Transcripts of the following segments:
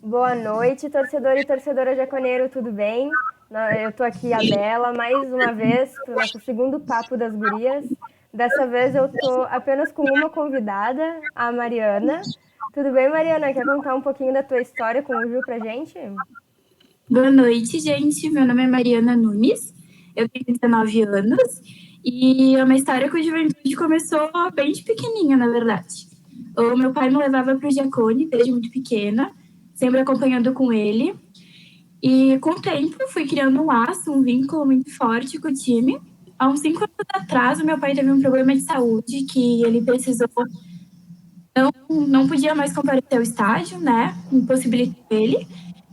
Boa noite, torcedor e torcedora jaconeiro, tudo bem? Eu tô aqui, a Bela, mais uma vez para o nosso segundo Papo das Gurias. Dessa vez eu tô apenas com uma convidada, a Mariana. Tudo bem, Mariana? Quer contar um pouquinho da tua história com o Ju pra gente? Boa noite, gente. Meu nome é Mariana Nunes, eu tenho 19 anos e é uma história com a juventude começou bem de pequenininha, na verdade. O meu pai me levava para o Giacone desde muito pequena, sempre acompanhando com ele. E com o tempo fui criando um laço, um vínculo muito forte com o time. Há uns 5 anos atrás, o meu pai teve um problema de saúde que ele precisou, não podia mais comparecer ao estádio, né? Impossibilitou ele.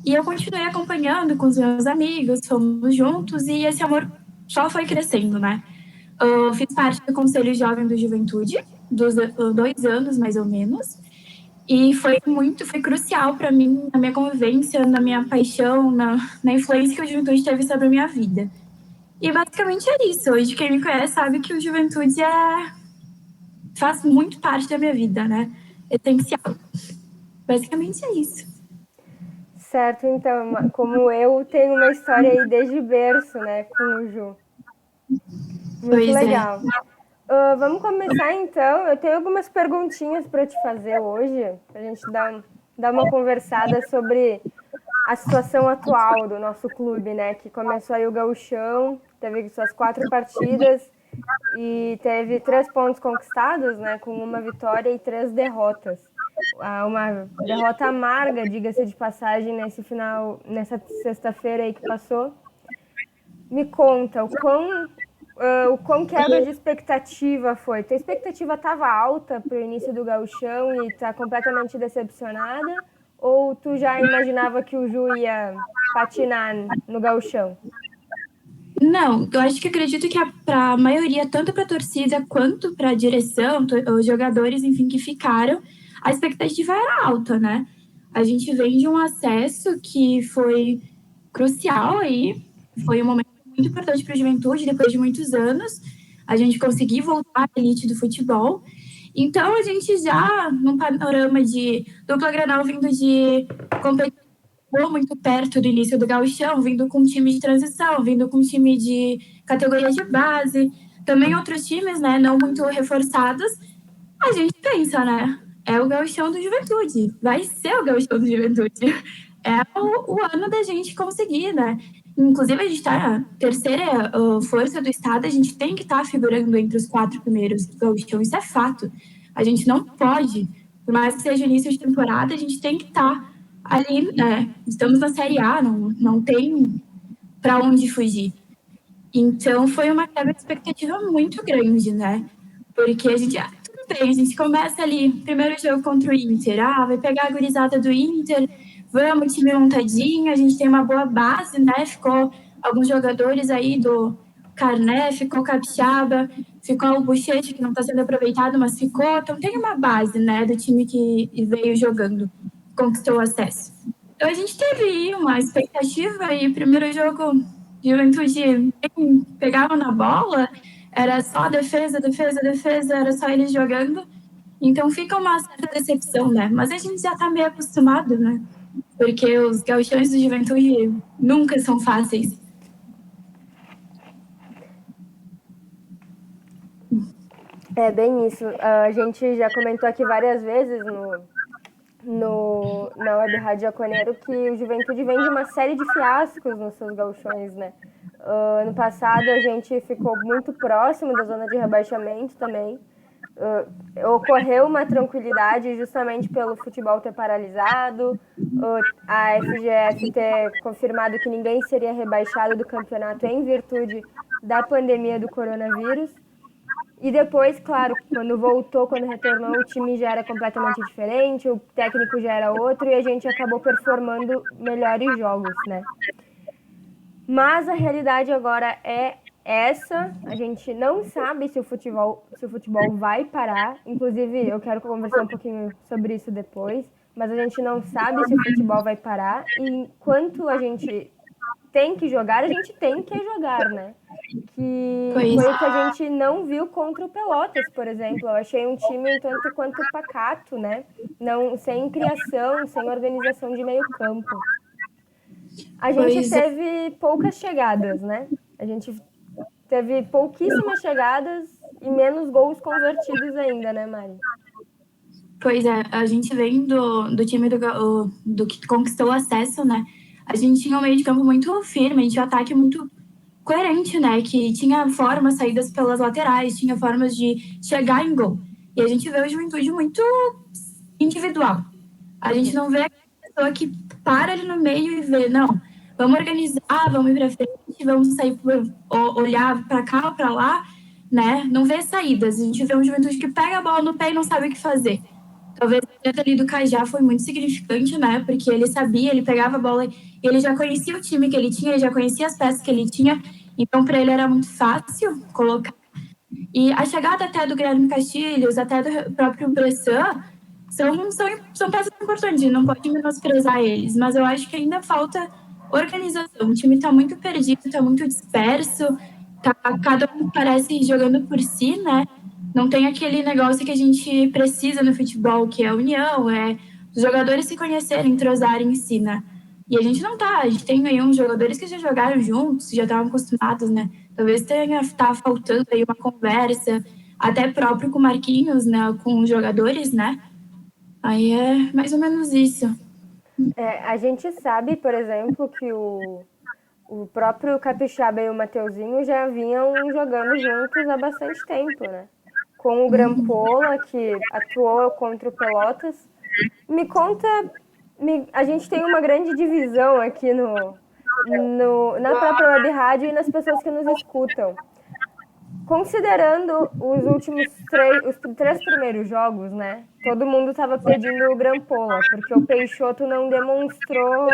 E eu continuei acompanhando com os meus amigos, fomos juntos e esse amor só foi crescendo, né? Eu fiz parte do Conselho Jovem do Juventude, dos 2 anos mais ou menos, e foi crucial para mim, na minha convivência, na minha paixão, na influência que o Juventude teve sobre a minha vida. E basicamente é isso. Hoje, quem me conhece sabe que o Juventude faz muito parte da minha vida, né? Essencial. Basicamente é isso. Certo, então, como eu tenho uma história aí desde berço, né, com o Ju. Muito Pois é. legal. Vamos começar então. Eu tenho algumas perguntinhas para te fazer hoje, para a gente dar uma conversada sobre a situação atual do nosso clube, né? Que começou aí o Gauchão, teve suas 4 partidas e teve 3 pontos conquistados, né? Com uma vitória e 3 derrotas. Uma derrota amarga, diga-se de passagem, nessa sexta-feira aí que passou. Me conta, o quão quebra de expectativa foi? Tua expectativa estava alta para o início do gauchão e tá completamente decepcionada? Ou tu já imaginava que o Ju ia patinar no gauchão? Não, eu acho que acredito que para a maioria, tanto para a torcida quanto para a direção, os jogadores, enfim, que ficaram, a expectativa era alta, né? A gente vem de um acesso que foi crucial aí, foi um momento muito importante para a juventude, depois de muitos anos, a gente conseguir voltar à elite do futebol. Então, a gente já, num panorama de dupla Grenal vindo de competição muito perto do início do gauchão, vindo com um time de transição, vindo com um time de categoria de base, também outros times, né, não muito reforçados, a gente pensa, né, é o gauchão do Juventude, vai ser o gauchão do Juventude, é o ano da gente conseguir, né, inclusive a gente está na terceira força do estado, a gente tem que estar figurando entre os 4 primeiros do gauchão, isso é fato, a gente não pode, por mais que seja início de temporada, a gente tem que estar ali, né, estamos na Série A, não tem para onde fugir. Então foi uma quebra de expectativa muito grande, né? Porque a gente, tudo bem, a gente começa ali, primeiro jogo contra o Inter, vai pegar a gurizada do Inter, vamos, time montadinho, a gente tem uma boa base, né? Ficou alguns jogadores aí do Carné, ficou o Capixaba, ficou o Bochecha, que não está sendo aproveitado, mas ficou. Então tem uma base, né, do time que veio jogando, conquistou o acesso. Então a gente teve uma expectativa e primeiro jogo Juventude pegava na bola, era só defesa, defesa, defesa, era só eles jogando. Então fica uma certa decepção, né? Mas a gente já tá meio acostumado, né? Porque os gauchões do Juventude nunca são fáceis. É bem isso. A gente já comentou aqui várias vezes na Web Rádio Jaconeiro que o Juventude vem de uma série de fiascos nos seus gauchões, né? Ano passado a gente ficou muito próximo da zona de rebaixamento também. Ocorreu uma tranquilidade justamente pelo futebol ter paralisado, a FGF ter confirmado que ninguém seria rebaixado do campeonato em virtude da pandemia do coronavírus. E depois, claro, quando retornou, o time já era completamente diferente, o técnico já era outro e a gente acabou performando melhores jogos, né? Mas a realidade agora é essa. A gente não sabe se o futebol vai parar. Inclusive, eu quero conversar um pouquinho sobre isso depois. Mas a gente não sabe se o futebol vai parar. E enquanto a gente tem que jogar, a gente tem que jogar, né? que Pois foi o que a gente não viu contra o Pelotas, por exemplo. Eu achei um time um tanto quanto pacato, né? Não, sem criação, sem organização de meio campo. A gente pois é. teve poucas chegadas, né? A gente teve pouquíssimas chegadas e menos gols convertidos ainda, né, Mari? Pois é, a gente vem do time do que conquistou o acesso, né? A gente tinha um meio de campo muito firme, a gente tinha um ataque muito coerente, né? Que tinha formas, saídas pelas laterais, tinha formas de chegar em gol. E a gente vê o Juventude muito individual. A gente não vê a pessoa que para ali no meio e vê, não, vamos organizar, vamos ir pra frente, vamos sair, olhar para cá ou para lá, né? Não vê saídas. A gente vê um Juventude que pega a bola no pé e não sabe o que fazer. Talvez a entrada ali do Cajá foi muito significante, né? Porque ele sabia, ele pegava a bola, ele já conhecia o time que ele tinha, ele já conhecia as peças que ele tinha, então para ele era muito fácil colocar. E a chegada até do Guilherme Castilhos, até do próprio Bressan, são peças importantes, não pode menosprezar eles, mas eu acho que ainda falta organização. O time está muito perdido, está muito disperso, cada um parece jogando por si, né? Não tem aquele negócio que a gente precisa no futebol, que é a união, é os jogadores se conhecerem, entrosarem em si, né? E a gente não tá, a gente tem aí uns jogadores que já jogaram juntos, já estavam acostumados, né? Talvez tá faltando aí uma conversa, até próprio com o Marquinhos, né? Com os jogadores, né? Aí é mais ou menos isso. A gente sabe, por exemplo, que o próprio Capixaba e o Mateuzinho já vinham jogando juntos há bastante tempo, né? Com o Grampola, que atuou contra o Pelotas. Me conta, a gente tem uma grande divisão aqui na própria web rádio e nas pessoas que nos escutam. Considerando os três primeiros jogos, né? Todo mundo estava pedindo o Grampola, porque o Peixoto não demonstrou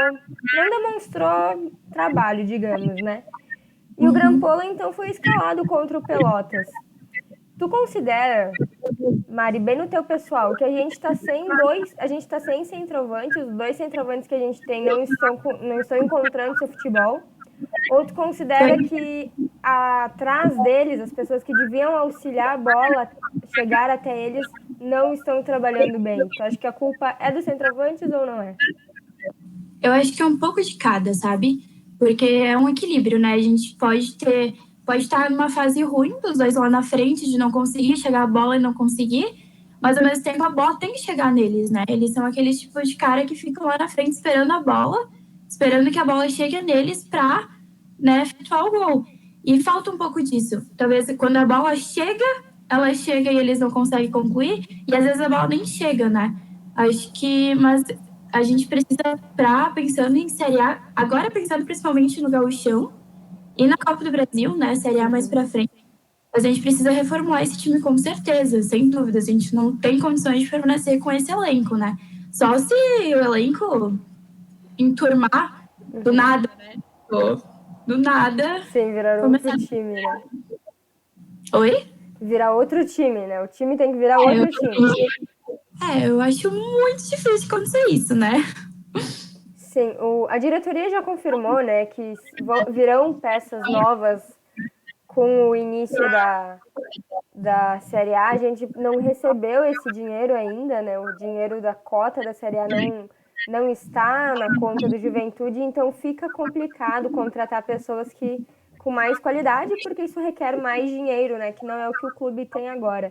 trabalho, digamos, né? E o Grampola então foi escalado contra o Pelotas. Tu considera, Mari, bem no teu pessoal, que a gente tá sem centroavante, os dois centroavantes que a gente tem não estão encontrando seu futebol? Ou tu considera que atrás deles, as pessoas que deviam auxiliar a bola chegar até eles, não estão trabalhando bem? Tu acha que a culpa é dos centroavantes ou não é? Eu acho que é um pouco de cada, sabe? Porque é um equilíbrio, né? A gente pode estar numa fase ruim dos dois lá na frente, de não conseguir chegar a bola e não conseguir, mas ao mesmo tempo a bola tem que chegar neles, né? Eles são aqueles tipos de cara que ficam lá na frente esperando a bola, esperando que a bola chegue neles pra, né, efetuar o gol. E falta um pouco disso. Talvez quando a bola chega, ela chega e eles não conseguem concluir, e às vezes a bola nem chega, né? Acho que, mas a gente precisa, pensando em Série A, agora pensando principalmente no Gauchão e na Copa do Brasil, né? Série A mais pra frente. A gente precisa reformular esse time com certeza, sem dúvida. A gente não tem condições de permanecer com esse elenco, né? Só se o elenco enturmar do nada, né? Do nada. Sim, virar Começar. outro time, né? Oi? Virar outro time, né? O time tem que virar outro time. Eu acho muito difícil acontecer isso, né? Sim, a diretoria já confirmou, né, que virão peças novas com o início da Série A. A gente não recebeu esse dinheiro ainda, né? O dinheiro da cota da Série A não está na conta do Juventude, então fica complicado contratar pessoas com mais qualidade, porque isso requer mais dinheiro, né? Que não é o que o clube tem agora.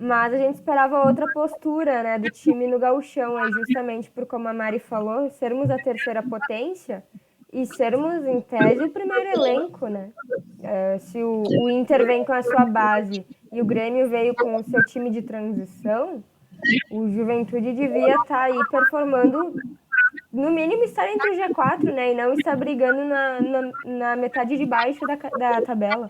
Mas a gente esperava outra postura, né, do time no gauchão, aí justamente por como a Mari falou, sermos a terceira potência e sermos, em tese, o primeiro elenco, né? Se o Inter vem com a sua base e o Grêmio veio com o seu time de transição, o Juventude devia estar aí performando, no mínimo estar entre o G4, né? E não estar brigando na metade de baixo da tabela.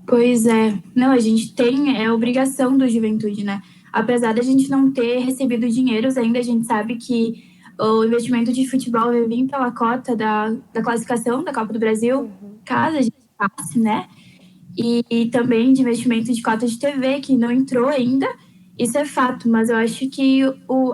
Pois é. Não, a gente tem obrigação do Juventude, né? Apesar da gente não ter recebido dinheiros ainda, a gente sabe que o investimento de futebol vai vir pela cota da classificação da Copa do Brasil, caso a gente passe, né? E também de investimento de cota de TV, que não entrou ainda. Isso é fato, mas eu acho que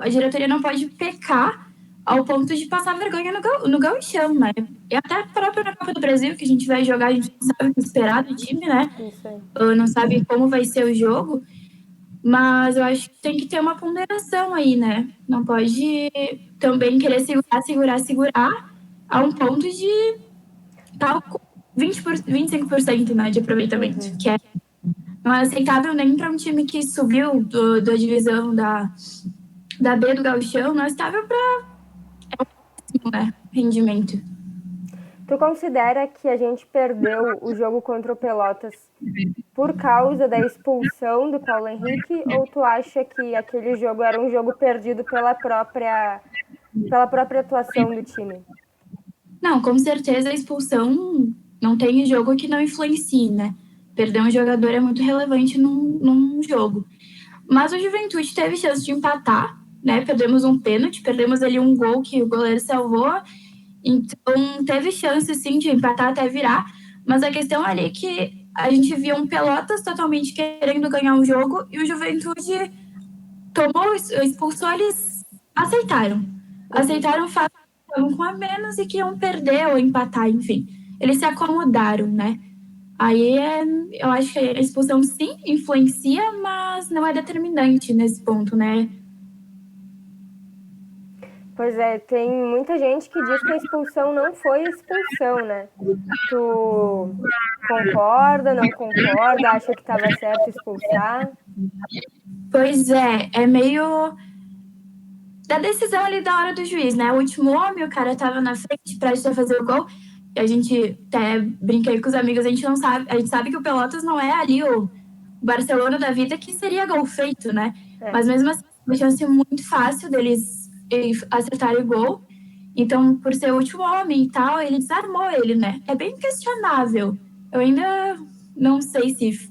a diretoria não pode pecar ao ponto de passar vergonha no gauchão, né? E até próprio na Copa do Brasil, que a gente vai jogar, a gente não sabe o que esperar do time, né? Isso aí. Não sabe como vai ser o jogo, mas eu acho que tem que ter uma ponderação aí, né? Não pode também querer segurar a um ponto de tal 25%, né, de aproveitamento, que não é aceitável nem para um time que subiu da divisão da B do Gauchão, não é estável para né, rendimento. Tu considera que a gente perdeu o jogo contra o Pelotas por causa da expulsão do Paulo Henrique, ou tu acha que aquele jogo era um jogo perdido pela própria atuação do time? Não, com certeza a expulsão não tem jogo que não influencie, né? Perder um jogador é muito relevante num jogo. Mas o Juventude teve chance de empatar, né? Perdemos um pênalti, perdemos ali um gol que o goleiro salvou. Então, teve chance, sim, de empatar até virar. Mas a questão ali é que a gente via um Pelotas totalmente querendo ganhar um jogo e o Juventude expulsou, eles aceitaram. Aceitaram o fato que estavam com a menos e que iam perder ou empatar, enfim. Eles se acomodaram, né? Aí eu acho que a expulsão sim influencia, mas não é determinante nesse ponto, né? Pois é, tem muita gente que diz que a expulsão não foi expulsão, né? Tu concorda, não concorda, acha que estava certo expulsar? Pois é meio da decisão ali da hora do juiz, né? O último homem, o cara tava na frente, prestes a fazer o gol. E a gente até brinquei com os amigos, a gente sabe que o Pelotas não é ali o Barcelona da vida que seria gol feito, né? Mas mesmo assim, uma chance muito fácil deles acertarem o gol. Então, por ser o último homem e tal, ele desarmou ele, né? É bem questionável. Eu ainda não sei se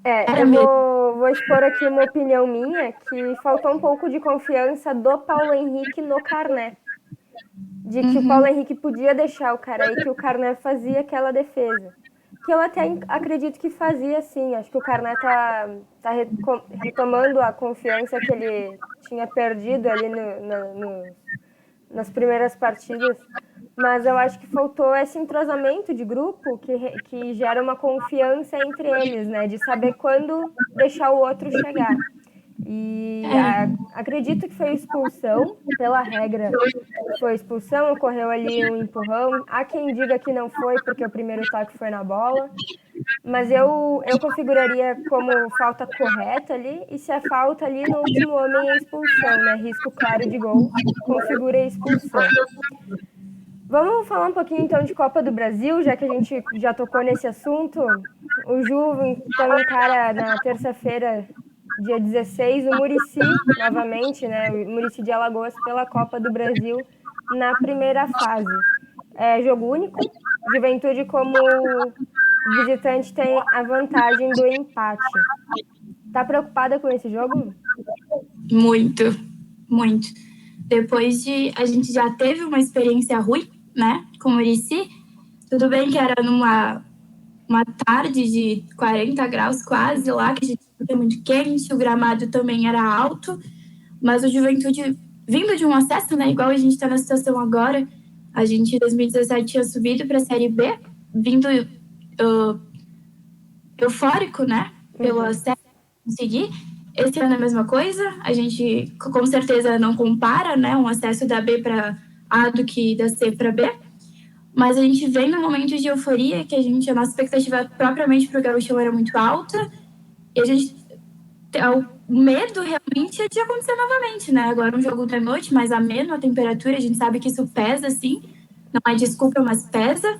Eu vou expor aqui uma opinião minha, que faltou um pouco de confiança do Paulo Henrique no Carné. De que o Paulo Henrique podia deixar o cara aí, que o Carné fazia aquela defesa. Que eu até acredito que fazia, sim. Acho que o Carné tá retomando a confiança que ele tinha perdido ali nas primeiras partidas. Mas eu acho que faltou esse entrosamento de grupo que gera uma confiança entre eles, né? De saber quando deixar o outro chegar. E acredito que foi expulsão, pela regra foi expulsão, ocorreu ali um empurrão. Há quem diga que não foi, porque o primeiro toque foi na bola. Mas eu configuraria como falta correta ali, e se a falta ali no último homem é expulsão, né? Risco claro de gol, configura a expulsão. Vamos falar um pouquinho então de Copa do Brasil, já que a gente já tocou nesse assunto. O Ju então encara na terça-feira, dia 16, o Muricy novamente, né? O Muricy de Alagoas pela Copa do Brasil na primeira fase. É jogo único. Juventude como visitante tem a vantagem do empate. Tá preocupada com esse jogo? Muito, muito. Depois de a gente já teve uma experiência ruim, né, com o Muricy. Tudo bem que era uma tarde de 40 graus quase lá, que a gente foi muito quente, o gramado também era alto, mas o Juventude, vindo de um acesso, né, igual a gente está na situação agora, a gente em 2017 tinha subido para a Série B, vindo eufórico, né, pelo acesso, conseguir. Esse ano é a mesma coisa, a gente com certeza não compara, né, um acesso da B para A do que da C para B, mas a gente vem num momento de euforia que a nossa expectativa propriamente para o Gauchão era muito alta, e a gente o medo realmente é de acontecer novamente, né? Agora um jogo da noite, mais ameno, a temperatura, a gente sabe que isso pesa, sim, não é desculpa, mas pesa,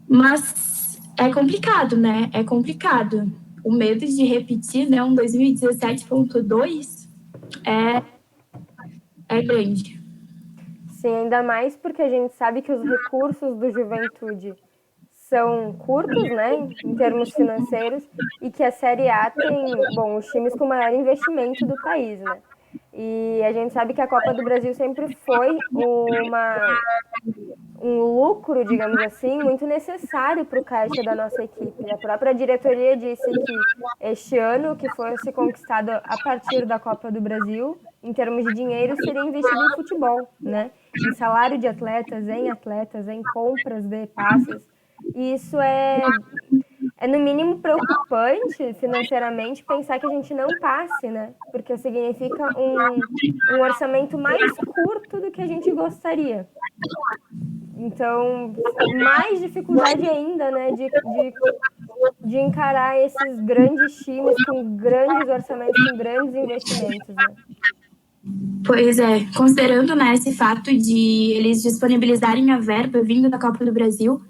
mas é complicado, né? É complicado. O medo de repetir, né, um 2017.2 é grande. Sim, ainda mais porque a gente sabe que os recursos do Juventude são curtos, né, em termos financeiros, e que a Série A tem, bom, os times com maior investimento do país, né? E a gente sabe que a Copa do Brasil sempre foi um lucro, digamos assim, muito necessário para o caixa da nossa equipe. A própria diretoria disse que este ano, que fosse conquistado a partir da Copa do Brasil, em termos de dinheiro, seria investido em futebol, né? Em salário de atletas, em compras de passes. E isso é no mínimo preocupante financeiramente pensar que a gente não passe, né? Porque significa um orçamento mais curto do que a gente gostaria. Então, mais dificuldade ainda, né, de encarar esses grandes times com grandes orçamentos, com grandes investimentos, né? Pois é, considerando, né, esse fato de eles disponibilizarem a verba vindo da Copa do Brasil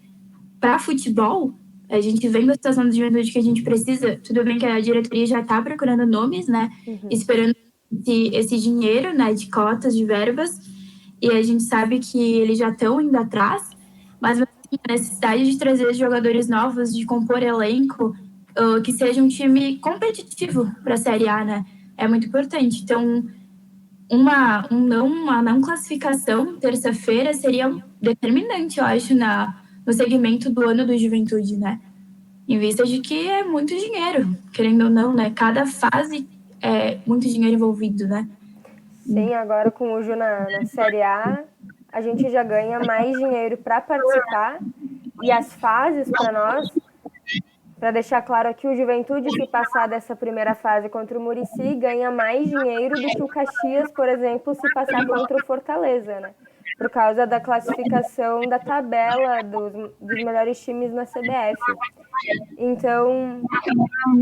para futebol, a gente vendo a situação da juventude que a gente precisa, tudo bem que a diretoria já está procurando nomes, né, esperando esse dinheiro, né, de cotas, de verbas, e a gente sabe que eles já estão indo atrás, mas a necessidade de trazer jogadores novos, de compor elenco, que seja um time competitivo para a Série A, né, é muito importante. Então, uma não classificação terça-feira seria determinante, eu acho, no segmento do ano do Juventude, né? Em vista de que é muito dinheiro, querendo ou não, né? Cada fase é muito dinheiro envolvido, né? Sim, agora com o Ju na Série A, a gente já ganha mais dinheiro para participar e as fases para nós, para deixar claro aqui, o Juventude, se passar dessa primeira fase contra o Muricy, ganha mais dinheiro do que o Caxias, por exemplo, se passar contra o Fortaleza, né? Por causa da classificação da tabela dos melhores times na CBF. Então,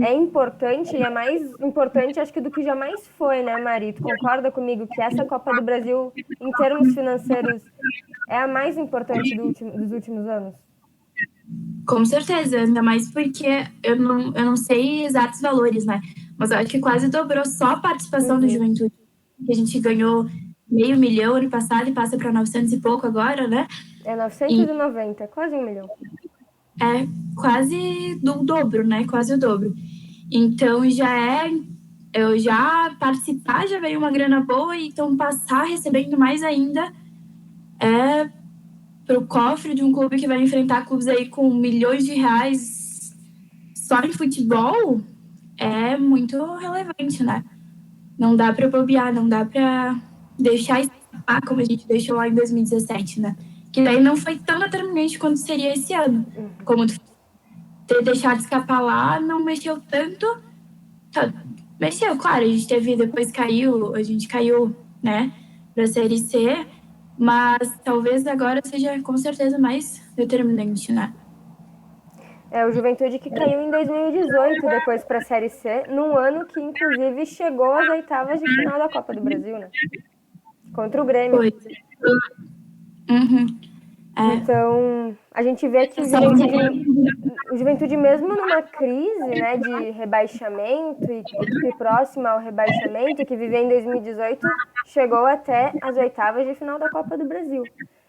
é importante, e é mais importante, acho que do que jamais foi, né, Mari? Tu concorda comigo que essa Copa do Brasil, em termos financeiros, é a mais importante dos últimos anos? Com certeza, ainda mais porque eu não sei exatos valores, né? Mas eu acho que quase dobrou só a participação do Juventude, que a gente ganhou 500 mil ano passado e passa para 900 e pouco agora, né? É 990, quase 1 milhão. É quase do dobro, né? Quase o dobro. Então eu já participar já veio uma grana boa, então passar recebendo mais ainda é pro cofre de um clube que vai enfrentar clubes aí com milhões de reais só em futebol é muito relevante, né? Não dá para bobear, não dá para deixar escapar como a gente deixou lá em 2017, né? Que daí não foi tão determinante quanto seria esse ano. Como ter deixado escapar lá, não mexeu tanto. Tá, mexeu, claro, a gente teve, depois a gente caiu, né, pra Série C, mas talvez agora seja com certeza mais determinante, né? É o Juventude que caiu em 2018, depois para a Série C, num ano que, inclusive, chegou às oitavas de final da Copa do Brasil, né? Contra o Grêmio. Foi. Uhum. Então, a gente vê que o Juventude mesmo numa crise, né, de rebaixamento e equipe próxima ao rebaixamento, que viveu em 2018, chegou até as oitavas de final da Copa do Brasil.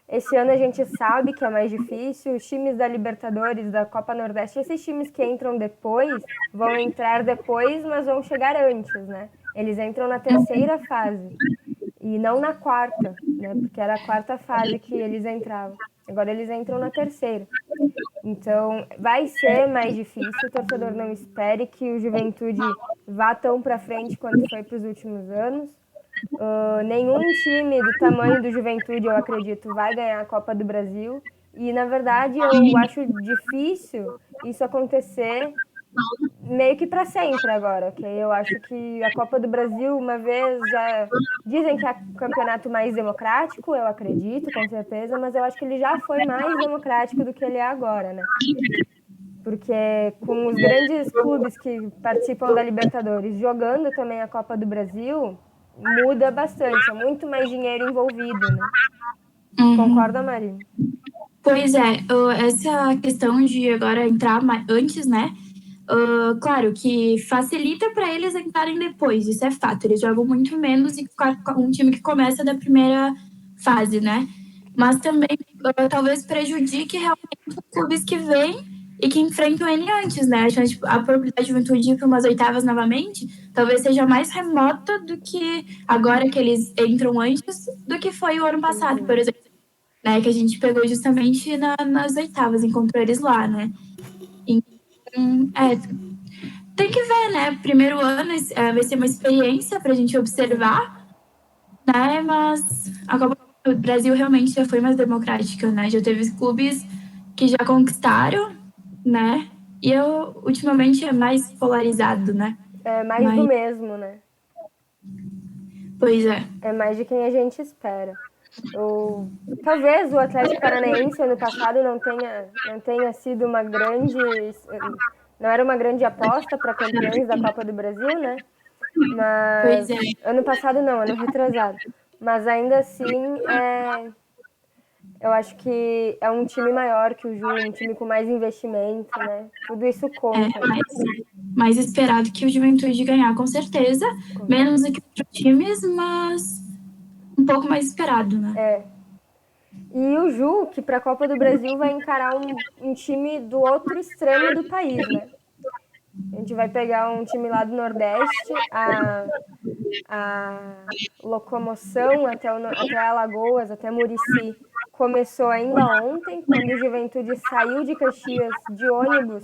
Esse ano a gente sabe que é mais difícil, os times da Libertadores, da Copa Nordeste, esses times que entram depois, vão entrar depois, mas vão chegar antes, né? Eles entram na terceira fase e não na quarta, né? Porque era a quarta fase que eles entravam. Agora eles entram na terceira. Então, vai ser mais difícil. O torcedor não espere que o Juventude vá tão para frente quanto foi para os últimos anos. Nenhum time do tamanho do Juventude, eu acredito, vai ganhar a Copa do Brasil. E, na verdade, eu acho difícil isso acontecer meio que para sempre agora, ok? Eu acho que a Copa do Brasil, uma vez já dizem que é o campeonato mais democrático, eu acredito, com certeza, mas eu acho que ele já foi mais democrático do que ele é agora, né? Porque com os grandes clubes que participam da Libertadores jogando também a Copa do Brasil, muda bastante, é muito mais dinheiro envolvido, né? Concorda, Marina? Pois é, essa questão de agora entrar antes, né? Claro que facilita para eles entrarem depois, isso é fato. Eles jogam muito menos e um time que começa da primeira fase, né? Mas também talvez prejudique realmente os clubes que vêm e que enfrentam ele antes, né? A probabilidade de Juventude ir para umas oitavas novamente talvez seja mais remota do que agora que eles entram antes do que foi o ano passado, por exemplo. né? Que a gente pegou justamente nas oitavas, encontrou eles lá, né? Então, tem que ver, né? Primeiro ano vai ser uma experiência para a gente observar, né? Mas a Copa do Brasil realmente já foi mais democrática, né? Já teve clubes que já conquistaram, né? E ultimamente é mais polarizado, né? É mais do mesmo, né? Pois é. É mais de quem a gente espera. Talvez o Atlético Paranaense ano passado não tenha sido uma grande. Não era uma grande aposta para campeões da Copa do Brasil, né? Pois Mas. é. Ano passado não, ano retrasado. Mas ainda assim, eu acho que é um time maior que o Ju, um time com mais investimento, né? Tudo isso conta. Mais esperado que o Juventude ganhar, com certeza. Menos do que outros times, mas um pouco mais esperado, né? E o Ju, que para a Copa do Brasil vai encarar um time do outro extremo do país, né? A gente vai pegar um time lá do Nordeste, a locomoção até Alagoas, até Murici, começou ainda ontem, quando o Juventude saiu de Caxias de ônibus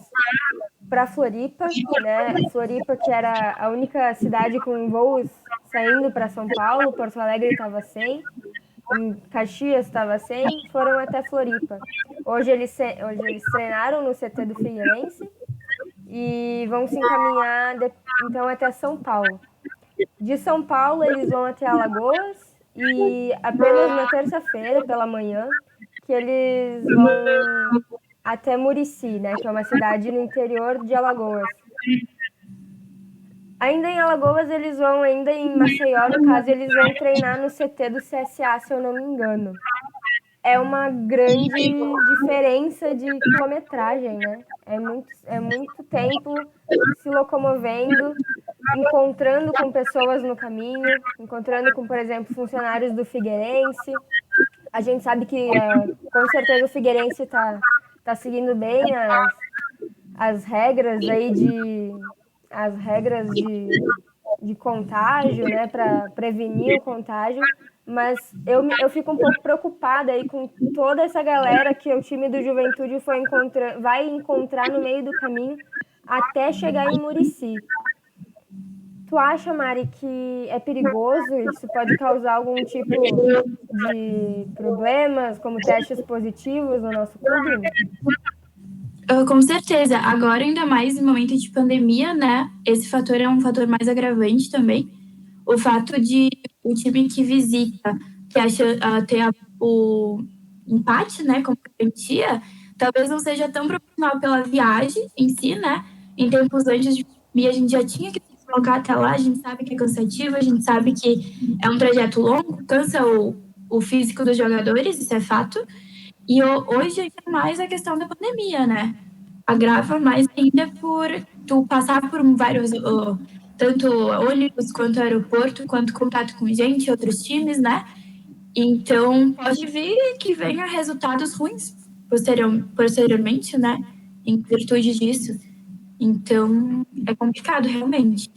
para Floripa, né? Floripa, que era a única cidade com voos saindo para São Paulo, Porto Alegre estava sem, Caxias estava sem, foram até Floripa. Hoje eles treinaram no CT do Figueirense e vão se encaminhar então até São Paulo. De São Paulo eles vão até Alagoas e apenas na terça-feira pela manhã que eles vão até Murici, né, que é uma cidade no interior de Alagoas. Ainda em Alagoas eles vão, ainda em Maceió, no caso, eles vão treinar no CT do CSA, se eu não me engano. É uma grande diferença de quilometragem, né? É muito tempo se locomovendo, encontrando com pessoas no caminho, encontrando com, por exemplo, funcionários do Figueirense. A gente sabe que, com certeza, o Figueirense tá seguindo bem as regras aí de contágio, né, para prevenir o contágio, mas eu fico um pouco preocupada aí com toda essa galera que o time do Juventude vai encontrar no meio do caminho até chegar em Murici. Tu acha, Mari, que é perigoso? Isso pode causar algum tipo de problemas, como testes positivos no nosso clube? Com certeza. Agora, ainda mais em momento de pandemia, né? Esse fator é um fator mais agravante também. O fato de o time que visita ter o empate, né, como garantia, talvez não seja tão proporcional pela viagem em si, né? Em tempos antes de pandemia, a gente já tinha que se deslocar até lá, a gente sabe que é cansativo, a gente sabe que é um trajeto longo, cansa o físico dos jogadores, isso é fato. E hoje ainda mais a questão da pandemia, né? Agrava mais ainda por tu passar por vários, tanto ônibus quanto aeroporto, quanto contato com gente, outros times, né? Então pode vir que venha resultados ruins posteriormente, né? Em virtude disso. Então é complicado realmente.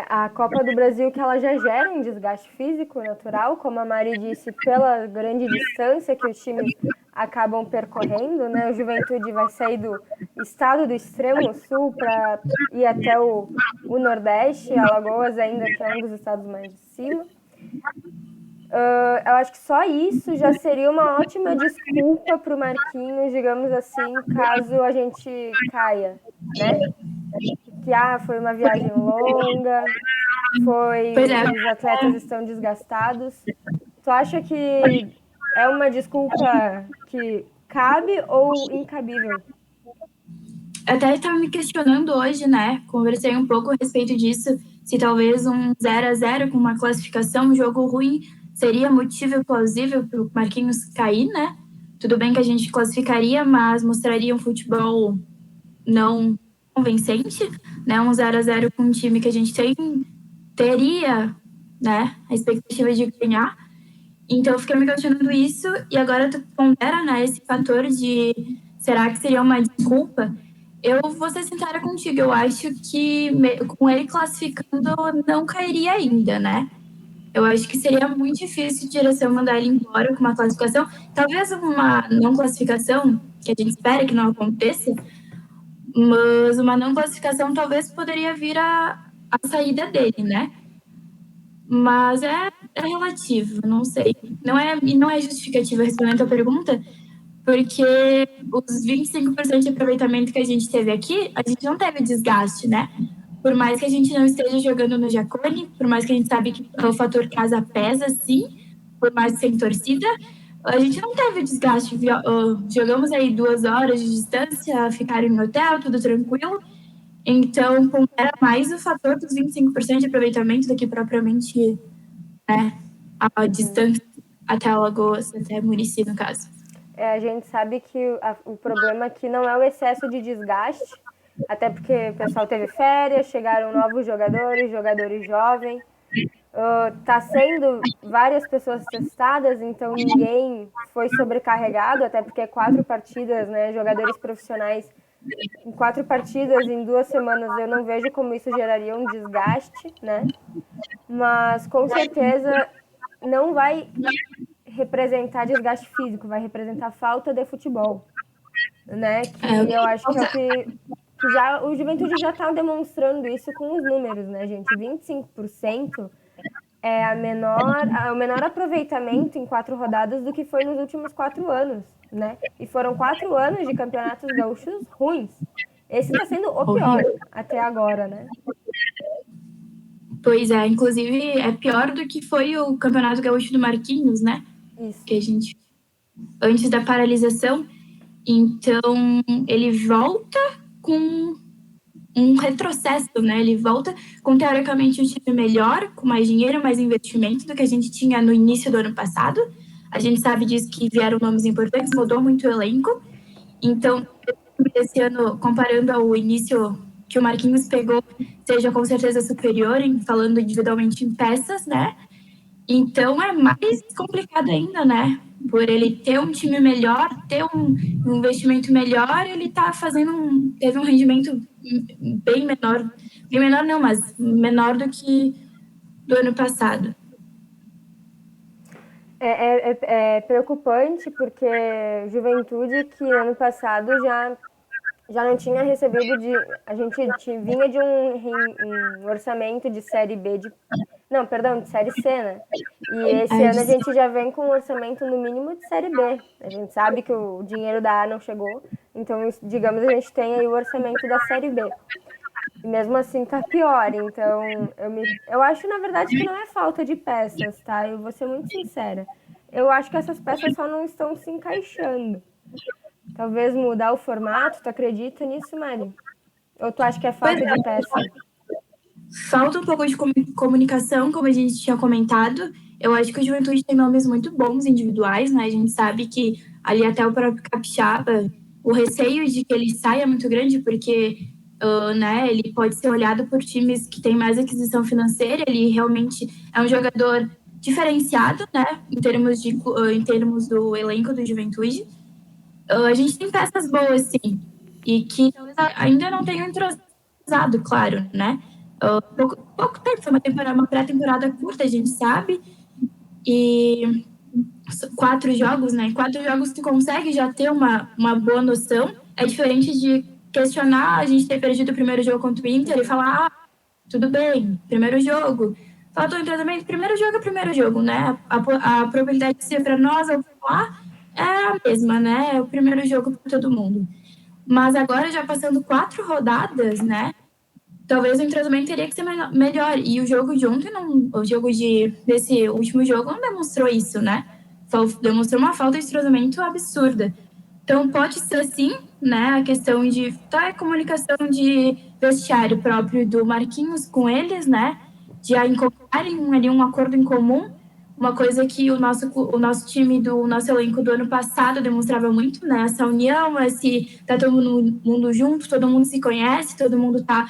A Copa do Brasil que ela já gera um desgaste físico natural, como a Mari disse, pela grande distância que os times acabam percorrendo, né? O Juventude vai sair do estado do extremo sul para ir até o Nordeste, Alagoas ainda, que é um dos estados mais de cima. Eu acho que só isso já seria uma ótima desculpa para o Marquinhos, digamos assim, caso a gente caia, né? Que foi uma viagem longa, os atletas estão desgastados. Tu acha que é uma desculpa que cabe ou incabível? Até estava me questionando hoje, né? Conversei um pouco a respeito disso, se talvez um 0-0 com uma classificação, um jogo ruim, seria motivo plausível para o Marquinhos cair, né? Tudo bem que a gente classificaria, mas mostraria um futebol não convincente, né? Um 0-0 com um time que a gente teria, né? A expectativa de ganhar. Então, eu fiquei me questionando isso e agora tu pondera, né? Esse fator de será que seria uma desculpa? Eu vou ser sincera contigo, eu acho que com ele classificando não cairia ainda, né? Eu acho que seria muito difícil a direção mandar ele embora com uma classificação. Talvez uma não classificação, que a gente espera que não aconteça, mas uma não classificação talvez poderia vir a saída dele, né? Mas é relativo, não sei. Não é justificativa respondendo a pergunta, porque os 25% de aproveitamento que a gente teve aqui, a gente não teve desgaste, né? Por mais que a gente não esteja jogando no Jacone, por mais que a gente sabe que o fator casa pesa, sim, por mais que sem torcida, a gente não teve desgaste. Jogamos aí 2 horas de distância, ficaram no hotel, tudo tranquilo. Então, era mais o fator dos 25% de aproveitamento do que propriamente, né, a distância até Alagoas, até Murici, no caso. A gente sabe que o problema aqui não é o excesso de desgaste, até porque o pessoal teve férias, chegaram novos jogadores, jogadores jovens. Tá sendo várias pessoas testadas, então ninguém foi sobrecarregado, até porque 4 partidas, né? Jogadores profissionais em 4 partidas em 2 semanas, eu não vejo como isso geraria um desgaste, né? Mas com certeza não vai representar desgaste físico, vai representar falta de futebol, né? Que eu acho que é o que já o Juventude já está demonstrando isso com os números, né, gente? 25% é o menor aproveitamento em 4 rodadas do que foi nos últimos 4 anos, né? E foram 4 anos de campeonatos gaúchos ruins. Esse está sendo o pior até agora, né? Pois é, inclusive é pior do que foi o Campeonato Gaúcho do Marquinhos, né? Isso. Que a gente, antes da paralisação, então ele volta com um retrocesso, né? Ele volta com teoricamente um time melhor, com mais dinheiro, mais investimento do que a gente tinha no início do ano passado. A gente sabe disso que vieram nomes importantes, mudou muito o elenco. Então, esse ano, comparando ao início que o Marquinhos pegou, seja com certeza superior, falando individualmente em peças, né? Então é mais complicado ainda, né? Por ele ter um time melhor, ter um investimento melhor, ele tá teve um rendimento bem menor não, mas menor do que do ano passado. É preocupante porque Juventude que ano passado já não tinha recebido a gente vinha de um orçamento de série B não, perdão, de série C, né? E esse ano a gente já vem com um orçamento no mínimo de série B. A gente sabe que o dinheiro da A não chegou, então digamos a gente tem aí o orçamento da série B. E mesmo assim tá pior, então eu acho na verdade que não é falta de peças, tá? Eu vou ser muito sincera. Eu acho que essas peças só não estão se encaixando. Talvez mudar o formato, tu acredita nisso, Mari? Ou tu acha que é falta de peça? Falta um pouco de comunicação, como a gente tinha comentado. Eu acho que o Juventude tem nomes muito bons individuais, né? A gente sabe que ali até o próprio Capixaba, o receio de que ele saia é muito grande, porque né, ele pode ser olhado por times que têm mais aquisição financeira. Ele realmente é um jogador diferenciado, né? Em termos do elenco do Juventude. A gente tem peças boas, sim, e que talvez ainda não tenham entrosado, claro, né? Pouco tempo, foi uma pré-temporada curta, a gente sabe, e 4 jogos, né? Em 4 jogos tu consegue já ter uma boa noção. É diferente de questionar a gente ter perdido o primeiro jogo contra o Inter e falar, tudo bem, primeiro jogo. Faltou entrosamento, primeiro jogo é primeiro jogo, né? A probabilidade de ser para nós ou para lá é a mesma, né? É o primeiro jogo para todo mundo. Mas agora, já passando 4 rodadas, né? Talvez o entrosamento teria que ser melhor. E o jogo de ontem, desse último jogo, não demonstrou isso, né? Demonstrou uma falta de entrosamento absurda. Então, pode ser sim, né? A questão de comunicação de vestiário próprio do Marquinhos com eles, né? De encontrarem ali um acordo em comum. Uma coisa que o nosso time do nosso elenco do ano passado demonstrava muito, né? Essa união, tá todo mundo junto, todo mundo se conhece, todo mundo tá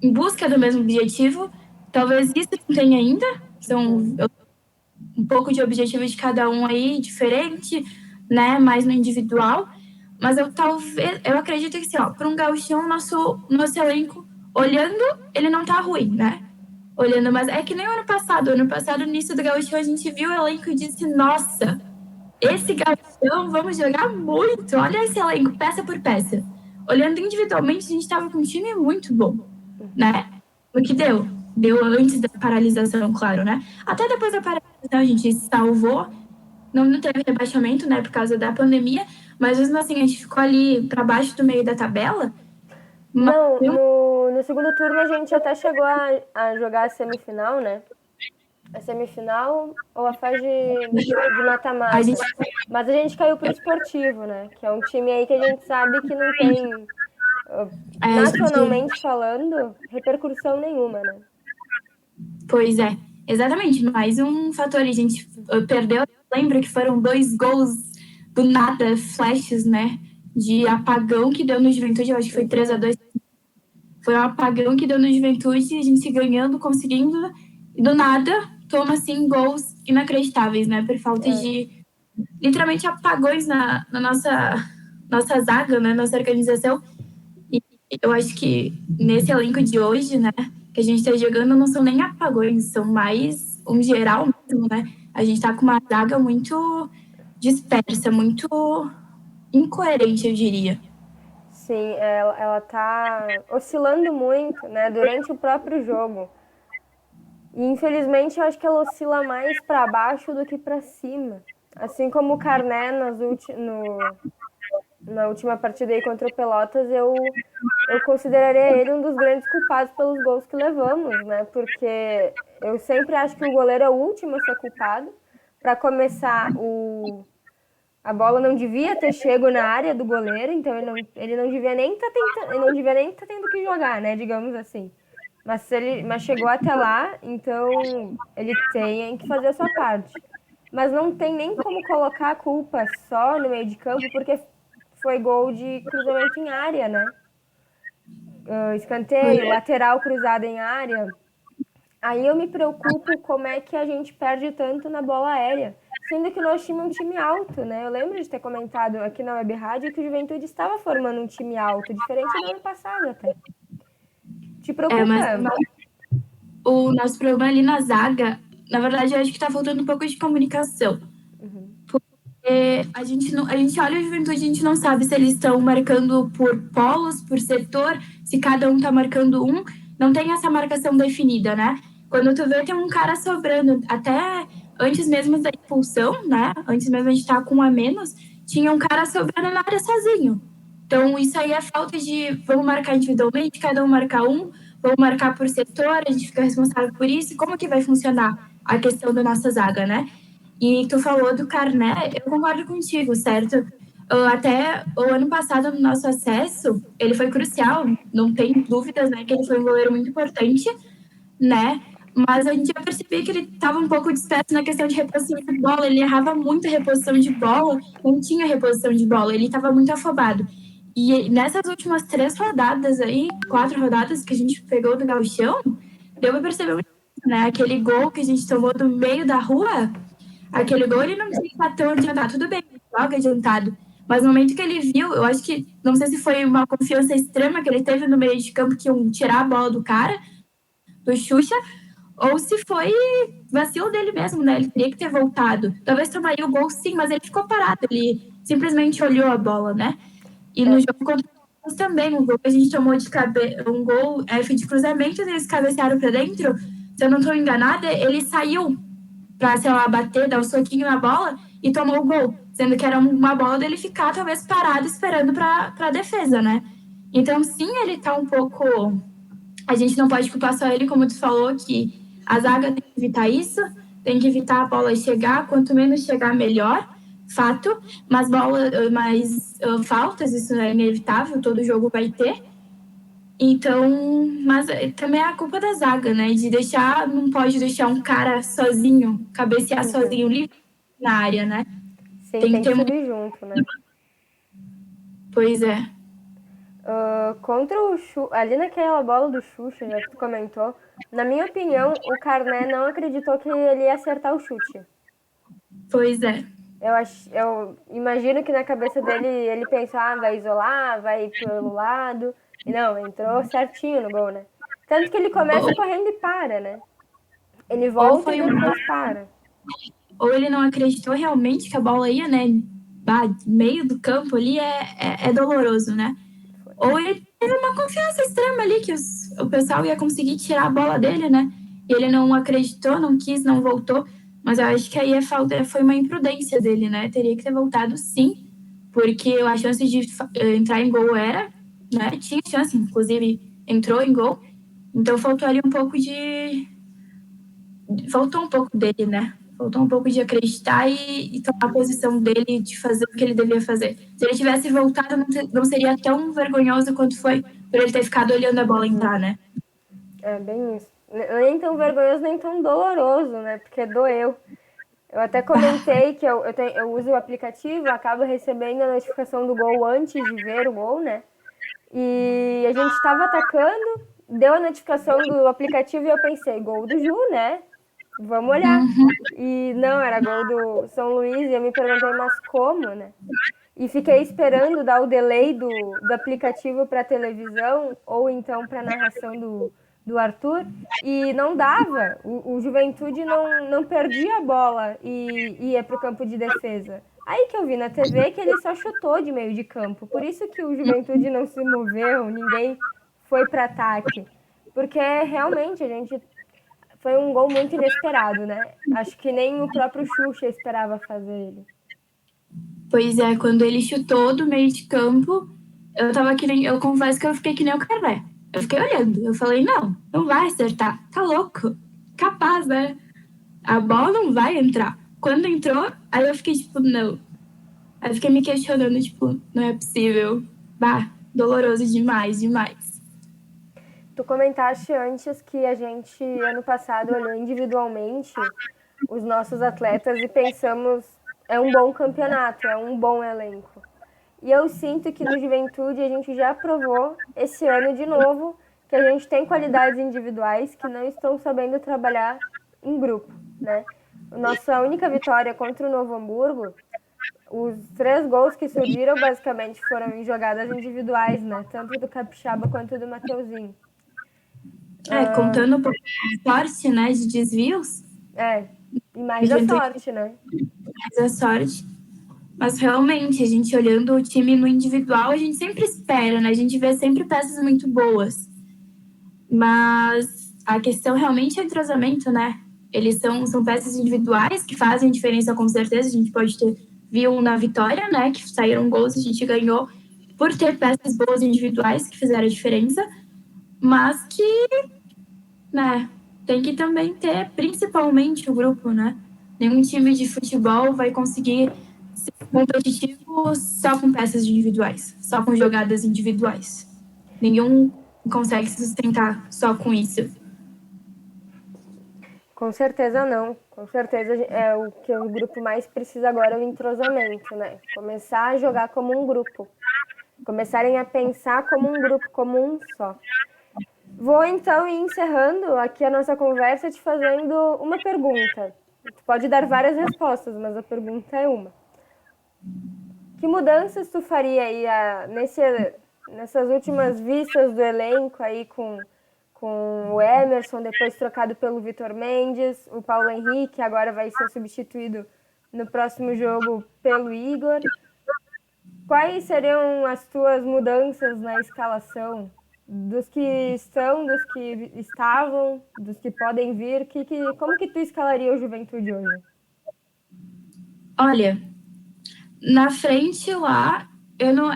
em busca do mesmo objetivo. Talvez isso não tenha ainda. São um pouco de objetivo de cada um aí, diferente, né? Mais no individual. Mas eu acredito que, assim, para um gauchão, nosso elenco, olhando, ele não tá ruim, né? olhando, mas é que nem o ano passado. Ano passado, no início do Gauchão, a gente viu o elenco e disse, nossa, esse Gauchão, vamos jogar muito. Olha esse elenco, peça por peça. Olhando individualmente, a gente estava com um time muito bom, né? O que deu? Deu antes da paralisação, claro, né? Até depois da paralisação, a gente salvou. Não teve rebaixamento, né, por causa da pandemia, mas mesmo assim, a gente ficou ali para baixo do meio da tabela. Mas Não, no segundo turno a gente até chegou a jogar a semifinal, né? A semifinal ou a fase de a mata-mata. gente Mas a gente caiu pro Esportivo, né? Que é um time aí que a gente sabe que não tem, a gente nacionalmente falando, repercussão nenhuma, né? Pois é, exatamente. Mais um fator. A gente perdeu. Lembra que foram 2 gols do nada, flashes, né? De apagão que deu no Juventude. Eu acho que foi 3-2. Foi um apagão que deu no Juventude, a gente ganhando, conseguindo. E do nada, toma assim gols inacreditáveis, né? Por falta de literalmente apagões na nossa zaga, né? Nossa organização. E eu acho que nesse elenco de hoje, né, que a gente tá jogando, não são nem apagões, são mais um geral mesmo, né? A gente tá com uma zaga muito dispersa, muito incoerente, eu diria. Sim, ela tá oscilando muito, né, durante o próprio jogo. E infelizmente eu acho que ela oscila mais para baixo do que para cima. Assim como o Carné na última partida aí contra o Pelotas, eu consideraria ele um dos grandes culpados pelos gols que levamos, né? Porque eu sempre acho que o goleiro é o último a ser culpado. Para começar, a bola não devia ter chego na área do goleiro, então ele não devia nem estar tentando, ele não devia nem estar tendo que jogar, né? Digamos assim. Mas chegou até lá, então ele tem que fazer a sua parte. Mas não tem nem como colocar a culpa só no meio de campo, porque foi gol de cruzamento em área, né? Escanteio, lateral cruzada em área. Aí eu me preocupo como é que a gente perde tanto na bola aérea. Sendo que o nosso time é um time alto, né? Eu lembro de ter comentado aqui na Web Rádio que o Juventude estava formando um time alto, diferente do ano passado até. Te Mas preocupa? o nosso problema ali na zaga, na verdade, eu acho que tá faltando um pouco de comunicação. A gente olha a Juventude, a gente não sabe se eles estão marcando por polos, por setor, se cada um tá marcando um. Não tem essa marcação definida, né? Quando tu vê, tem um cara sobrando. Até antes mesmo da expulsão, né? Antes mesmo a gente estar com um a menos, tinha um cara sobrando na área sozinho. Então, isso aí é falta de vamos marcar individualmente, cada um marcar um, vamos marcar por setor, a gente fica responsável por isso. Como que vai funcionar a questão da nossa zaga, né? E tu falou do Carné, eu concordo contigo, certo? Até o ano passado, no nosso acesso, ele foi crucial, não tem dúvidas, né, que ele foi um goleiro muito importante, né? Mas a gente já percebia que ele estava um pouco disperso na questão de reposição de bola, ele errava muito a reposição de bola, não tinha reposição de bola, ele estava muito afobado. E nessas últimas 3 rodadas aí, 4 rodadas que a gente pegou do Gauchão, deu pra perceber muito, né? Aquele gol que a gente tomou do meio da rua, aquele gol ele não tinha que estar tão adiantado. Tudo bem, ele joga adiantado. Mas no momento que ele viu, eu acho que, não sei se foi uma confiança extrema que ele teve no meio de campo que iam tirar a bola do cara, do Xuxa, ou se foi vacilo dele mesmo, né? Ele teria que ter voltado. Talvez tomaria o gol sim, mas ele ficou parado, ele simplesmente olhou a bola, né? E no jogo contra o Palmeiras também, um gol que a gente tomou um gol de cruzamento, eles cabecearam para dentro. Se eu não estou enganada, ele saiu para, sei lá, bater, dar um soquinho na bola e tomou o gol, sendo que era uma bola dele ficar talvez parado esperando para a defesa, né? Então, sim, ele tá um pouco. A gente não pode culpar só ele, como tu falou, que a zaga tem que evitar isso, tem que evitar a bola chegar, quanto menos chegar, melhor, fato, mas faltas, isso é inevitável, todo jogo vai ter. Então, mas também é a culpa da zaga, né? De deixar, não pode deixar um cara sozinho, cabecear sozinho, livre na área, né? Sim, Tem que tem que ter subir junto, né? Pois é. Contra o ali naquela bola do Xuxa, já que tu comentou, na minha opinião, o Carné não acreditou que ele ia acertar o chute. Pois é. Eu imagino que na cabeça dele ele pensou, vai isolar, vai ir pelo lado. E não, entrou certinho no gol, né? Tanto que ele começa correndo e para, né? Ele Ou volta e foi depois para. ou ele não acreditou realmente que a bola ia, né? Meio do campo ali é doloroso, né? Ou ele teve uma confiança extrema ali que o pessoal ia conseguir tirar a bola dele, né? E ele não acreditou, não quis, não voltou. Mas eu acho que aí foi uma imprudência dele, né? Teria que ter voltado sim, porque a chance de entrar em gol era, né? Tinha chance, inclusive entrou em gol. Então faltou ali um pouco de. Faltou um pouco dele, né? Faltou um pouco de acreditar e tomar a posição dele de fazer o que ele devia fazer. Se ele tivesse voltado, não seria tão vergonhoso quanto foi por ele ter ficado olhando a bola entrar, né? É bem isso. Nem tão vergonhoso, nem tão doloroso, né? Porque doeu. Eu até comentei que eu uso o aplicativo, acabo recebendo a notificação do gol antes de ver o gol, né? E a gente estava atacando, deu a notificação do aplicativo e eu pensei, gol do Ju, né? Vamos olhar. E não, era gol do São Luís e eu me perguntei, mas como, né? E fiquei esperando dar o delay do aplicativo para televisão ou então para narração do Arthur e não dava. O Juventude não perdia a bola e ia para o campo de defesa. Aí que eu vi na TV que ele só chutou de meio de campo. Por isso que o Juventude não se moveu, ninguém foi para ataque. Porque realmente a gente foi um gol muito inesperado, né? Acho que nem o próprio Xuxa esperava fazer ele. Pois é, quando ele chutou do meio de campo, eu confesso que eu fiquei que nem o Carré. Eu fiquei olhando, eu falei, não vai acertar, tá louco, capaz, né? A bola não vai entrar. Quando entrou, aí eu fiquei tipo, não. Aí eu fiquei me questionando, tipo, não é possível. Bah, doloroso demais, demais. Tu comentaste antes que a gente, ano passado, olhou individualmente os nossos atletas e pensamos, é um bom campeonato, é um bom elenco. E eu sinto que no Juventude a gente já provou esse ano de novo que a gente tem qualidades individuais que não estão sabendo trabalhar em grupo, né? Nossa única vitória contra o Novo Hamburgo, os 3 gols que surgiram basicamente foram em jogadas individuais, né? Tanto do Capixaba quanto do Mateuzinho. Contando um pouco de sorte, né, de desvios, E mais a Juventude sorte, né? faz a sorte. Mas realmente, a gente olhando o time no individual, a gente sempre espera, né? A gente vê sempre peças muito boas. Mas a questão realmente é o entrosamento, né? Eles são peças individuais que fazem diferença com certeza. A gente pode ter viu na vitória, né? Que saíram gols e a gente ganhou por ter peças boas individuais que fizeram a diferença. Mas que, né? Tem que também ter principalmente o grupo, né? Nenhum time de futebol vai conseguir ser competitivo só com peças individuais, só com jogadas individuais. Nenhum consegue se sustentar só com isso. Com certeza não. Com certeza é o que o grupo mais precisa agora é o entrosamento, né? Começar a jogar como um grupo. Começarem a pensar como um grupo, como um só. Vou então ir encerrando aqui a nossa conversa te fazendo uma pergunta. Tu pode dar várias respostas, mas a pergunta é uma. Que mudanças tu faria aí nessas últimas vistas do elenco aí com o Emerson, depois trocado pelo Vitor Mendes, o Paulo Henrique agora vai ser substituído no próximo jogo pelo Igor. Quais seriam as tuas mudanças na escalação? Dos que estão, dos que estavam, dos que podem vir, como que tu escalaria o Juventude hoje? Olha, na frente lá, eu não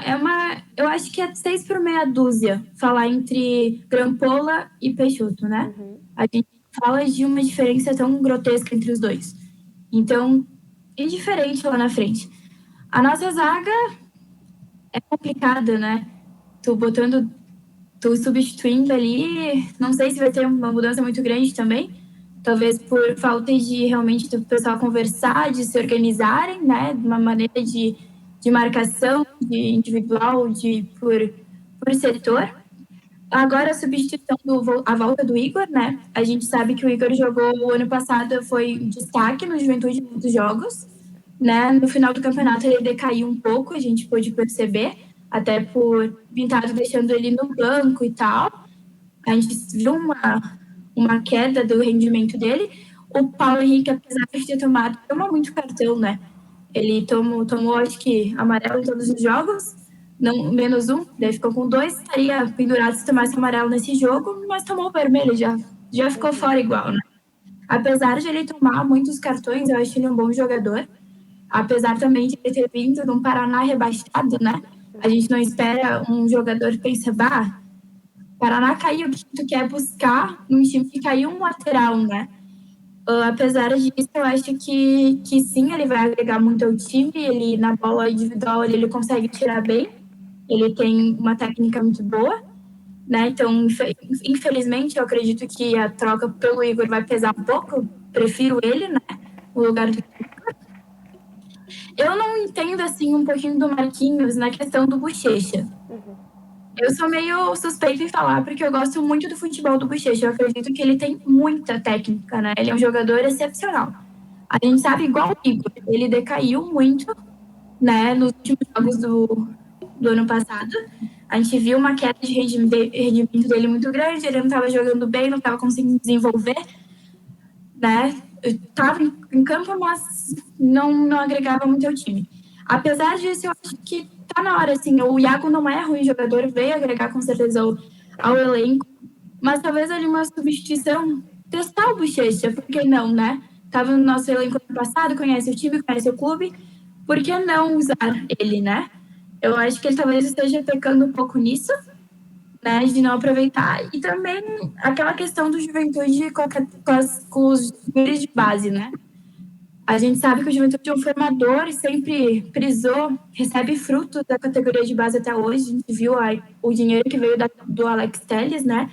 eu acho que é 6 por meia dúzia falar entre Grampola e Peixoto, né? A gente fala de uma diferença tão grotesca entre os dois. Então, indiferente lá na frente. A nossa zaga é complicada, né? Tu substituindo ali, não sei se vai ter uma mudança muito grande também. Talvez por falta de realmente do pessoal conversar, de se organizarem, né? De uma maneira de marcação, de individual, por setor. Agora a substituição a volta do Igor, né? A gente sabe que o Igor jogou o ano passado, foi destaque no Juventude em muitos jogos, né? No final do campeonato ele decaiu um pouco, a gente pôde perceber, até por Pintado deixando ele no banco e tal. A gente viu uma queda do rendimento dele. O Paulo Henrique, apesar de ter tomou muito cartão, né? Ele tomou acho que amarelo em todos os jogos, não, menos um, daí ficou com 2, estaria pendurado se tomasse amarelo nesse jogo, mas tomou vermelho, já ficou fora igual, né? Apesar de ele tomar muitos cartões, eu acho ele um bom jogador. Apesar também de ele ter vindo de um Paraná rebaixado, né? A gente não espera um jogador que pense, bah, Paraná caiu, o que tu quer buscar num time que caiu um lateral, né? Apesar disso, eu acho que sim, ele vai agregar muito ao time. Ele, na bola individual, ele consegue tirar bem. Ele tem uma técnica muito boa, né? Então, infelizmente, eu acredito que a troca pelo Igor vai pesar um pouco. Prefiro ele, né? No lugar do... Eu não entendo, assim, um pouquinho do Marquinhos na questão do Bochecha. Eu sou meio suspeita em falar, porque eu gosto muito do futebol do Bochecha. Eu acredito que ele tem muita técnica, né? Ele é um jogador excepcional. A gente sabe, igual o Igor, ele decaiu muito, né, nos últimos jogos do ano passado. A gente viu uma queda de rendimento dele muito grande, ele não estava jogando bem, não estava conseguindo desenvolver, né? Estava em campo, mas não agregava muito ao time. Apesar disso, eu acho que tá na hora, assim, o Iago não é ruim jogador, veio agregar com certeza ao elenco, mas talvez ali uma substituição, testar o Bochecha, por que não, né? Tava no nosso elenco ano passado, conhece o time, conhece o clube, por que não usar ele, né? Eu acho que ele talvez esteja pecando um pouco nisso, né, de não aproveitar, e também aquela questão do Juventude com os jogadores de base, né? A gente sabe que o Juventude é um formador e sempre prisou, recebe frutos da categoria de base até hoje. A gente viu o dinheiro que veio do Alex Telles, né?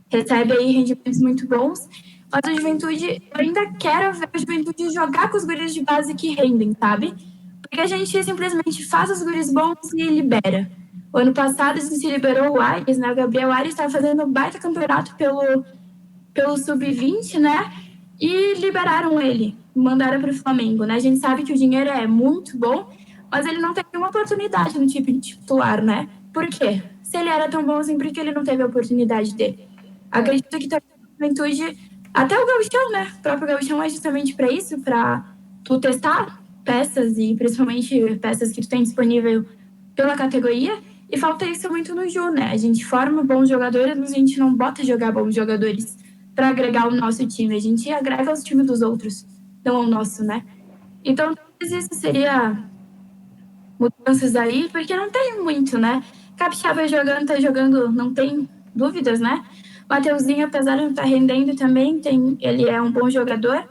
Recebe aí rendimentos muito bons. Mas a Juventude, eu ainda quero ver a Juventude jogar com os guris de base que rendem, sabe? Porque a gente simplesmente faz os guris bons e libera. O ano passado a gente se liberou o Aires, né? O Gabriel Aires estava fazendo um baita campeonato pelo Sub-20, né? E liberaram ele, mandaram para o Flamengo, né? A gente sabe que o dinheiro é muito bom, mas ele não teve uma oportunidade no time titular, né? Por quê? Se ele era tão bom assim, por que ele não teve a oportunidade dele? Acredito que também a Juventude, até o Gauchão, né? O próprio Gauchão é justamente para isso, para tu testar peças e principalmente peças que tu tem disponível pela categoria. E falta isso muito no Ju, né? A gente forma bons jogadores, mas a gente não bota jogar bons jogadores para agregar o nosso time. A gente agrega os times dos outros, não ao nosso, né? Então, talvez isso seria mudanças aí, porque não tem muito, né? Capixaba jogando, tá jogando, não tem dúvidas, né? Mateuzinho, apesar de não estar rendendo também, ele é um bom jogador,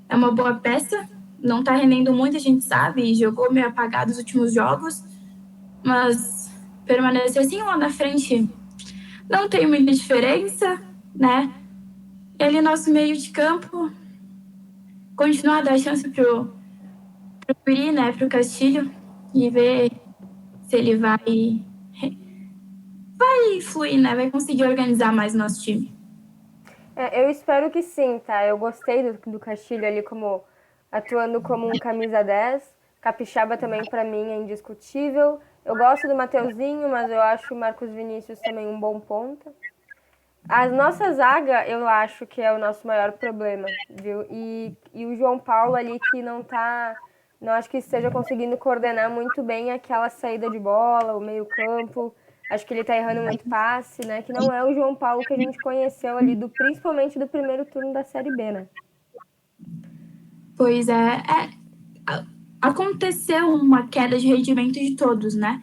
é uma boa peça, não tá rendendo muito, a gente sabe, jogou meio apagado os últimos jogos, mas permanecer assim lá na frente não tem muita diferença, né? Ele, nosso meio de campo, continuar a dar chance pro Guri, né, pro Castilho, e ver se ele vai fluir, né, vai conseguir organizar mais o nosso time. Eu espero que sim, tá? Eu gostei do Castilho ali como atuando como um camisa 10. Capixaba também pra mim é indiscutível. Eu gosto do Mateuzinho, mas eu acho o Marcos Vinícius também um bom ponta. A nossa zaga, eu acho que é o nosso maior problema, viu? E o João Paulo ali que não acho que esteja conseguindo coordenar muito bem aquela saída de bola, o meio-campo. Acho que ele tá errando muito passe, né? Que não é o João Paulo que a gente conheceu ali, principalmente do primeiro turno da Série B, né? Pois aconteceu uma queda de rendimento de todos, né?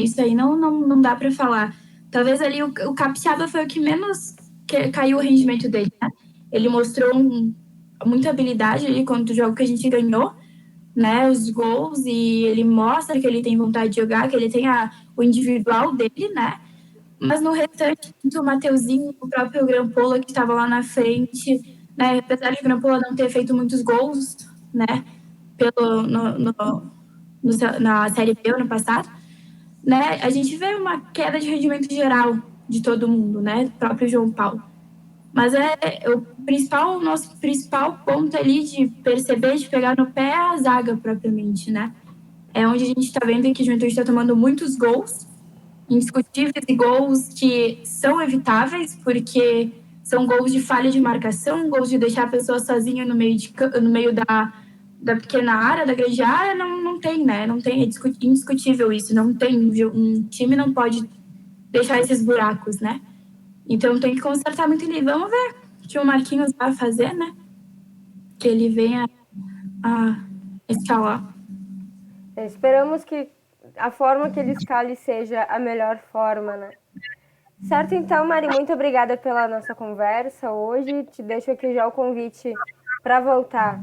Isso aí não dá para falar. Talvez ali o Capixaba foi o que menos caiu o rendimento dele, né? Ele mostrou muita habilidade ali contra o jogo que a gente ganhou, né? Os gols, e ele mostra que ele tem vontade de jogar, que ele tem o individual dele, né? Mas no restante, o Mateuzinho, o próprio Grampola que estava lá na frente, né? Apesar de o Grampola não ter feito muitos gols, né? Na Série B ano passado, né? A gente vê uma queda de rendimento geral de todo mundo, né? Do próprio João Paulo. Mas o nosso principal ponto ali de perceber, de pegar no pé é a zaga propriamente, né? É onde a gente está vendo que a Juventude está tomando muitos gols, indiscutíveis, e gols que são evitáveis, porque são gols de falha de marcação, gols de deixar a pessoa sozinha no meio da pequena área, da grande área, não tem, né? Não tem, é indiscutível isso. Não tem, um time não pode deixar esses buracos, né? Então tem que consertar muito ali. Vamos ver o que o Marquinhos vai fazer, né? Que ele venha a escalar. Esperamos que a forma que ele escale seja a melhor forma, né? Certo, então, Mari, muito obrigada pela nossa conversa hoje. Te deixo aqui já o convite para voltar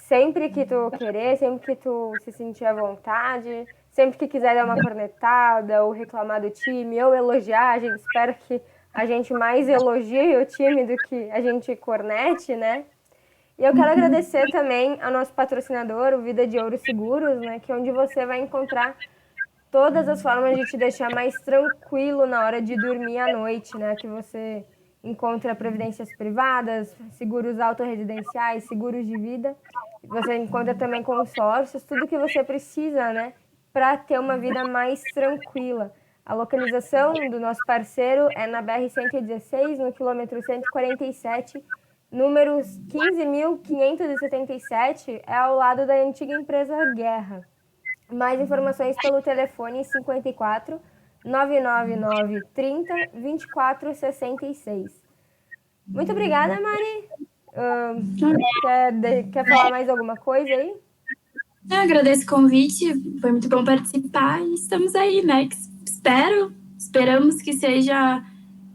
sempre que tu querer, sempre que tu se sentir à vontade, sempre que quiser dar uma cornetada ou reclamar do time ou elogiar. A gente espera que a gente mais elogie o time do que a gente cornete, né? E eu quero agradecer também ao nosso patrocinador, o Vida de Ouro Seguros, né? Que é onde você vai encontrar todas as formas de te deixar mais tranquilo na hora de dormir à noite, né? Que você encontra previdências privadas, seguros autorresidenciais, seguros de vida. Você encontra também consórcios, tudo que você precisa, né? Para ter uma vida mais tranquila. A localização do nosso parceiro é na BR-116, no quilômetro 147, número 15.577, é ao lado da antiga empresa Guerra. Mais informações pelo telefone 54 999 30 24 66. Muito obrigada, Mari. Quer falar mais alguma coisa aí? Eu agradeço o convite, foi muito bom participar e estamos aí, né? Esperamos que seja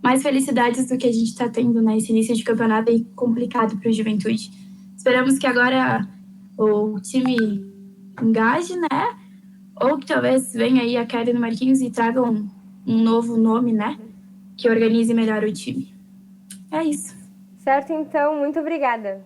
mais felicidades do que a gente está tendo nesse início de campeonato aí complicado para o Juventude. Esperamos que agora o time engaje, né? Ou que talvez venha aí a queda no Marquinhos e traga um novo nome, né? Que organize melhor o time. É isso. Certo, então, muito obrigada.